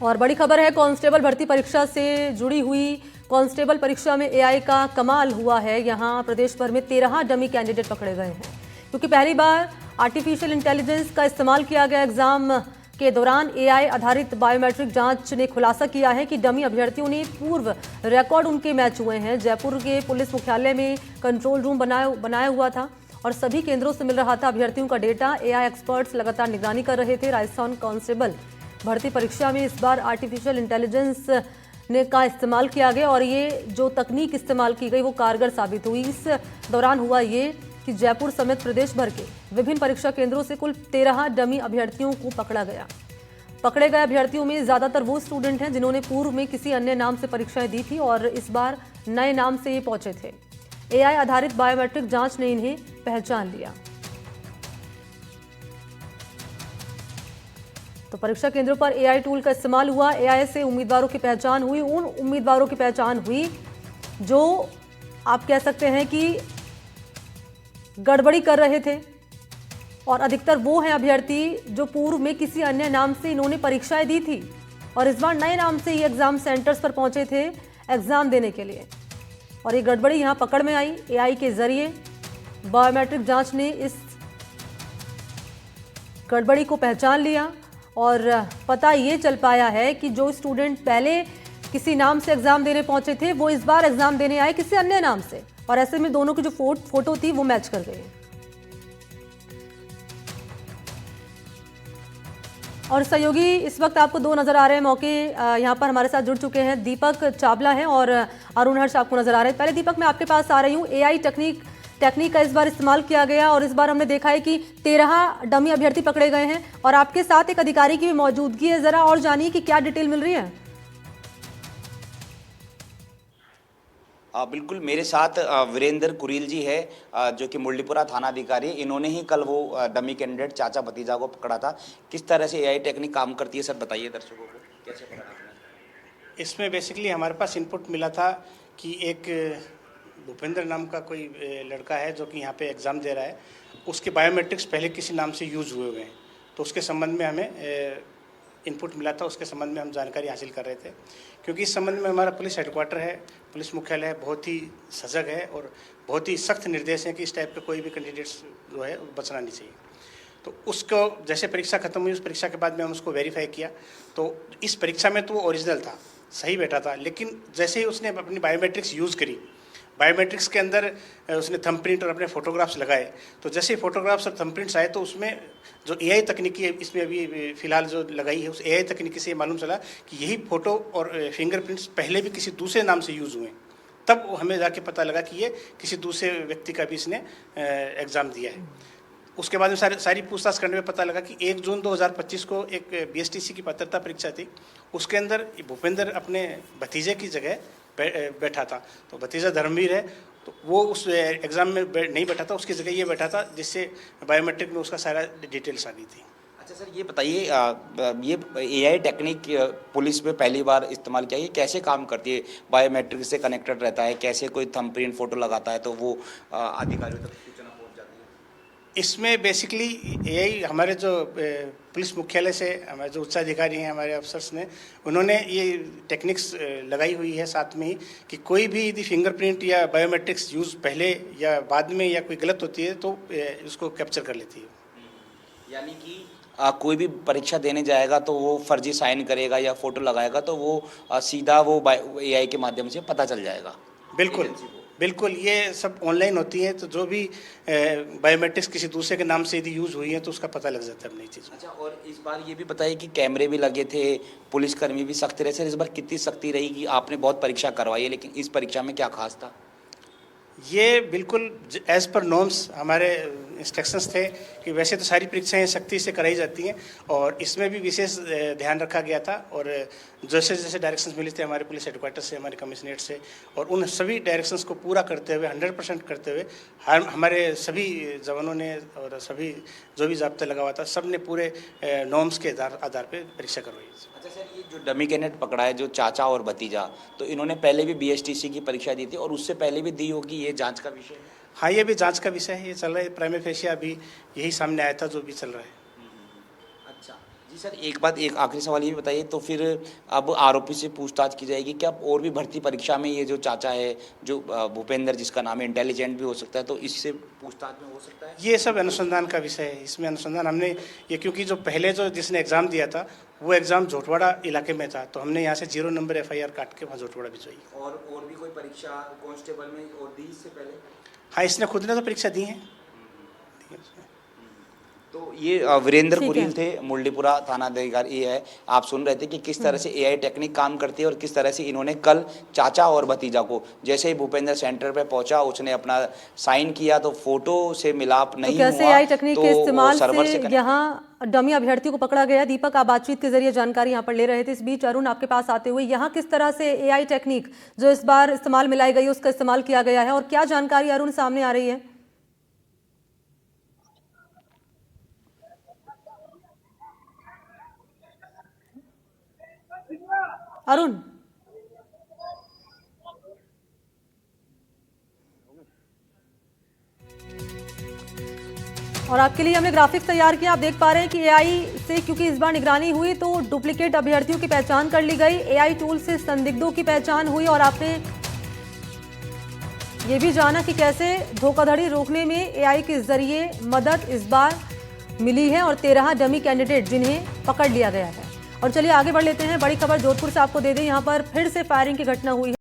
और बड़ी खबर है, कांस्टेबल भर्ती परीक्षा से जुड़ी हुई। कांस्टेबल परीक्षा में एआई का कमाल हुआ है। यहां प्रदेश भर में 13 डमी कैंडिडेट पकड़े गए हैं, क्योंकि पहली बार आर्टिफिशियल इंटेलिजेंस का इस्तेमाल किया गया। एग्जाम के दौरान एआई आधारित बायोमेट्रिक जांच ने खुलासा किया है कि डमी अभ्यर्थियों ने पूर्व रिकॉर्ड उनके मैच हुए हैं। जयपुर के पुलिस मुख्यालय में कंट्रोल रूम बनाया हुआ था और सभी केंद्रों से मिल रहा था अभ्यर्थियों का डेटा। एआई एक्सपर्ट्स लगातार निगरानी कर रहे थे। राजस्थान कांस्टेबल भर्ती परीक्षा में इस बार आर्टिफिशियल इंटेलिजेंस का इस्तेमाल किया गया और ये जो तकनीक इस्तेमाल की गई वो कारगर साबित हुई। इस दौरान हुआ ये कि जयपुर समेत प्रदेश भर के विभिन्न परीक्षा केंद्रों से कुल 13 डमी अभ्यर्थियों को पकड़ा गया। पकड़े गए अभ्यर्थियों में ज्यादातर वो स्टूडेंट हैं जिन्होंने पूर्व में किसी अन्य नाम से परीक्षाएं दी थी और इस बार नए नाम से ये पहुंचे थे। एआई आधारित बायोमेट्रिक जांच ने इन्हें पहचान लिया। तो परीक्षा केंद्रों पर एआई टूल का इस्तेमाल हुआ। एआई से उम्मीदवारों की पहचान हुई, उन उम्मीदवारों की पहचान हुई जो आप कह सकते हैं कि गड़बड़ी कर रहे थे, और अधिकतर वो हैं अभ्यर्थी जो पूर्व में किसी अन्य नाम से इन्होंने परीक्षाएं दी थी और इस बार नए नाम से ही एग्जाम सेंटर्स पर पहुंचे थे एग्जाम देने के लिए। और ये गड़बड़ी यहां पकड़ में आई। एआई के जरिए बायोमेट्रिक जांच ने इस गड़बड़ी को पहचान लिया और पता ये चल पाया है कि जो स्टूडेंट पहले किसी नाम से एग्जाम देने पहुंचे थे वो इस बार एग्जाम देने आए किसी अन्य नाम से, और ऐसे में दोनों की जो फोटो थी वो मैच कर गई। और सहयोगी इस वक्त आपको दो नजर आ रहे हैं मौके, यहाँ पर हमारे साथ जुड़ चुके हैं। दीपक चावला हैं और अरुण हर्ष आपको नजर आ रहे हैं। पहले दीपक, मैं आपके पास आ रही हूँ। एआई टेक्निक का इस बार इस्तेमाल किया गया और इस बार हमने देखा है कि 13 डमी अभ्यर्थी पकड़े गए हैं और आपके साथ एक अधिकारी की भी मौजूदगी है। जरा और जानिए कि क्या डिटेल मिल रही है। बिल्कुल, मेरे साथ वीरेंद्र कुरील जी है, जो कि मुरलीपुरा थाना अधिकारी। इन्होंने ही कल वो डमी कैंडिडेट चाचा भतीजा को पकड़ा था। किस तरह से एआई टेक्निक काम करती है सर, बताइए दर्शकों को, कैसे पकड़ा आपने? इसमें बेसिकली हमारे पास इनपुट मिला था कि एक भूपेंद्र नाम का कोई लड़का है जो कि यहाँ पे एग्ज़ाम दे रहा है, उसके बायोमेट्रिक्स पहले किसी नाम से यूज़ हुए हुए हैं। तो उसके संबंध में हमें इनपुट मिला था, उसके संबंध में हम जानकारी हासिल कर रहे थे, क्योंकि इस संबंध में हमारा पुलिस हेडक्वार्टर है, पुलिस मुख्यालय बहुत ही सजग है और बहुत ही सख्त निर्देश हैं कि इस टाइप का कोई भी कैंडिडेट्स जो है बचना नहीं चाहिए। तो उसको जैसे परीक्षा खत्म हुई, उस परीक्षा के बाद में हम उसको वेरीफाई किया, तो इस परीक्षा में तो वो ओरिजिनल था, सही बैठा था, लेकिन जैसे ही उसने अपनी बायोमेट्रिक्स यूज़ करी, बायोमेट्रिक्स के अंदर उसने थंबप्रिंट और अपने फोटोग्राफ्स लगाए, तो जैसे ही फोटोग्राफ्स और थंबप्रिंट्स आए तो उसमें जो एआई तकनीकी है इसमें अभी फिलहाल जो लगाई है, उस एआई तकनीकी से ये मालूम चला कि यही फ़ोटो और फिंगरप्रिंट्स पहले भी किसी दूसरे नाम से यूज़ हुए। तब हमें जाके पता लगा कि ये किसी दूसरे व्यक्ति का भी इसने एग्ज़ाम दिया है। उसके बाद में सारी पूछताछ करने में पता लगा कि 1 जून 2025 को एक बीएसटीसी की पात्रता परीक्षा थी, उसके अंदर भूपेंद्र अपने भतीजे की जगह बैठा था। तो भतीजा धर्मवीर है, तो वो उस एग्ज़ाम में नहीं बैठा था, उसकी जगह ये बैठा था, जिससे बायोमेट्रिक में उसका सारा डिटेल्स आ गई थी। अच्छा सर, ये बताइए, ये एआई टेक्निक पुलिस में पहली बार इस्तेमाल किया, ये कैसे काम करती है? बायोमेट्रिक से कनेक्टेड रहता है, कैसे कोई थंबप्रिंट फोटो लगाता है तो वो अधिकारियों तक सूचना पहुंच जाती है? इसमें बेसिकली एआई हमारे जो पुलिस मुख्यालय से हमारे जो उच्चाधिकारी हैं, हमारे अफसर्स ने, उन्होंने ये टेक्निक्स लगाई हुई है साथ में ही कि कोई भी यदि फिंगरप्रिंट या बायोमेट्रिक्स यूज़ पहले या बाद में या कोई गलत होती है तो उसको कैप्चर कर लेती है। यानी कि कोई भी परीक्षा देने जाएगा तो वो फर्जी साइन करेगा या फोटो लगाएगा तो वो सीधा वो एआई के माध्यम से पता चल जाएगा। बिल्कुल बिल्कुल, ये सब ऑनलाइन होती है, तो जो भी बायोमेट्रिक्स किसी दूसरे के नाम से यदि यूज़ हुई है तो उसका पता लग जाता है नई चीज़। अच्छा, और इस बार ये भी बताइए कि कैमरे भी लगे थे, पुलिसकर्मी भी सख्त रहे। सर, इस बार कितनी सख्ती रहेगी? आपने बहुत परीक्षा करवाई है, लेकिन इस परीक्षा में क्या खास था? ये बिल्कुल एज़ पर नॉर्म्स हमारे इंस्ट्रक्शंस थे कि वैसे तो सारी परीक्षाएं सख्ती से कराई जाती हैं और इसमें भी विशेष ध्यान रखा गया था, और जैसे जैसे डायरेक्शंस मिले थे हमारे पुलिस हेडक्वार्टर से, हमारे कमिश्नरेट से, और उन सभी डायरेक्शंस को पूरा करते हुए 100% करते हुए हमारे सभी जवानों ने और सभी जो भी ज़ाब्ता लगा हुआ था, सब ने पूरे नॉर्म्स के आधार पर परीक्षा करवाई। अच्छा सर, ये जो डमी कैंडिडेट पकड़ा है, जो चाचा और भतीजा, तो इन्होंने पहले भी बीएसटीसी की परीक्षा दी थी और उससे पहले भी दी होगी, ये जांच का विषय है? हाँ, ये भी जांच का विषय है, ये चल रहा है। प्राइमा फेशिया अभी यही सामने आया था जो भी चल रहा है। अच्छा जी सर, एक बात, एक आखिरी सवाल ये बताइए, तो फिर अब आरोपी से पूछताछ की जाएगी क्या? और भी भर्ती परीक्षा में ये जो चाचा है, जो भूपेंद्र जिसका नाम है, इंटेलिजेंट भी हो सकता है, तो इससे पूछताछ में हो सकता है? ये सब अनुसंधान का विषय है। इसमें अनुसंधान हमने ये, क्योंकि जो पहले जो जिसने एग्ज़ाम दिया था वो एग्ज़ाम झोटवाड़ा इलाके में था, तो हमने यहाँ से 0 नंबर FIR काट के वहाँ झोटवाड़ा भिजवाई। और भी कोई परीक्षा कांस्टेबल में और दी इससे पहले? हाँ, इसने खुद ने तो परीक्षा दी है। तो ये वीरेंद्र ठीक कुरील है। थे, मुल्डीपुरा थानाधिकारी ये है। आप सुन रहे थे कि किस तरह से AI टेक्निक काम करती है और किस तरह से इन्होंने कल चाचा और भतीजा को, जैसे ही भूपेंद्र सेंटर पे पहुंचा, उसने अपना साइन किया तो फोटो से मिलाप तो नहीं कैसे हुआ, AI टेक्निक तो के वो इस्तेमाल सर्वर से कनेक्ट। यहाँ डमी अभ्यर्थी को पकड़ा गया। दीपक, आप बातचीत के जरिए जानकारी यहाँ पर ले रहे थे। इस बीच अरुण, आपके पास आते हुए, यहाँ किस तरह से AI टेक्निक जो इस बार इस्तेमाल मिलाई गई उसका इस्तेमाल किया गया है और क्या जानकारी अरुण सामने आ रही है? अरुण, और आपके लिए हमने ग्राफिक्स तैयार किया। आप देख पा रहे हैं कि AI से, क्योंकि इस बार निगरानी हुई तो डुप्लीकेट अभ्यर्थियों की पहचान कर ली गई। AI टूल से संदिग्धों की पहचान हुई और आपने ये भी जाना कि कैसे धोखाधड़ी रोकने में AI के जरिए मदद इस बार मिली है और 13 डमी कैंडिडेट जिन्हें पकड़ लिया गया है। और चलिए आगे बढ़ लेते हैं। बड़ी खबर जोधपुर से आपको दे दें। यहाँ पर फिर से फायरिंग की घटना हुई है।